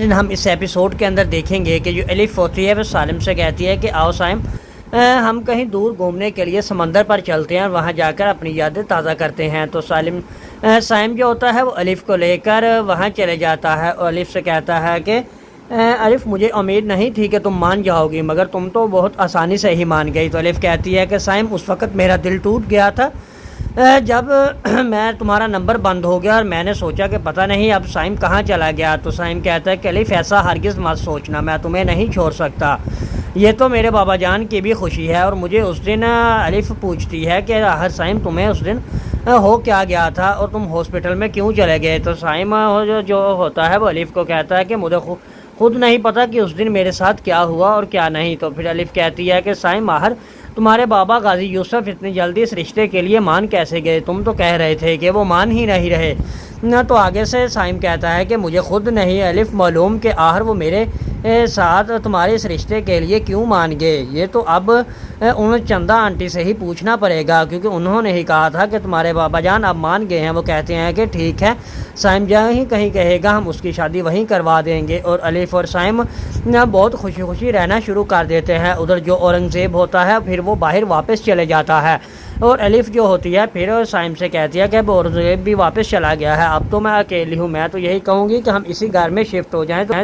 ہم اس ایپیسوڈ کے اندر دیکھیں گے کہ جو الف ہوتی ہے وہ سالم سے کہتی ہے کہ آؤ سائم ہم کہیں دور گھومنے کے لیے سمندر پر چلتے ہیں اور وہاں جا کر اپنی یادیں تازہ کرتے ہیں۔ تو سائم جو ہوتا ہے وہ الف کو لے کر وہاں چلے جاتا ہے اور الف سے کہتا ہے کہ الف مجھے امید نہیں تھی کہ تم مان جاؤ گی، مگر تم تو بہت آسانی سے ہی مان گئی۔ تو الف کہتی ہے کہ سائم اس وقت میرا دل ٹوٹ گیا تھا جب میں تمہارا نمبر بند ہو گیا اور میں نے سوچا کہ پتہ نہیں اب سائم کہاں چلا گیا۔ تو سائم کہتا ہے کہ الف ایسا ہرگز مت سوچنا، میں تمہیں نہیں چھوڑ سکتا، یہ تو میرے بابا جان کی بھی خوشی ہے۔ اور مجھے اس دن الف پوچھتی ہے کہ سائم تمہیں اس دن ہو کیا گیا تھا اور تم ہاسپٹل میں کیوں چلے گئے؟ تو سائم جو ہوتا ہے وہ الف کو کہتا ہے کہ مجھے خود نہیں پتہ کہ اس دن میرے ساتھ کیا ہوا اور کیا نہیں۔ تو پھر الف کہتی ہے کہ سائم آخر تمہارے بابا غازی یوسف اتنی جلدی اس رشتے کے لیے مان کیسے گئے؟ تم تو کہہ رہے تھے کہ وہ مان ہی نہیں رہے نہ۔ تو آگے سے سائم کہتا ہے کہ مجھے خود نہیں الف معلوم کہ آخر وہ میرے ساتھ تمہارے اس رشتے کے لیے کیوں مان گئے، یہ تو اب ان چندہ آنٹی سے ہی پوچھنا پڑے گا، کیونکہ انہوں نے ہی کہا تھا کہ تمہارے بابا جان اب مان گئے ہیں۔ وہ کہتے ہیں کہ ٹھیک ہے، سائم جہاں ہی کہیں کہے گا ہم اس کی شادی وہیں کروا دیں گے۔ اور الف اور سائم بہت خوشی خوشی رہنا شروع کر دیتے ہیں۔ ادھر جو اورنگزیب ہوتا ہے پھر وہ باہر واپس چلے جاتا ہے اور الف جو ہوتی ہے پھر سائم سے کہتی ہے کہ اب اورنگزیب بھی واپس چلا گیا ہے، اب تو میں اکیلی ہوں۔ میں تو یہی کہوں گی کہ ہم اسی گھر میں شفٹ ہو جائیں۔ تو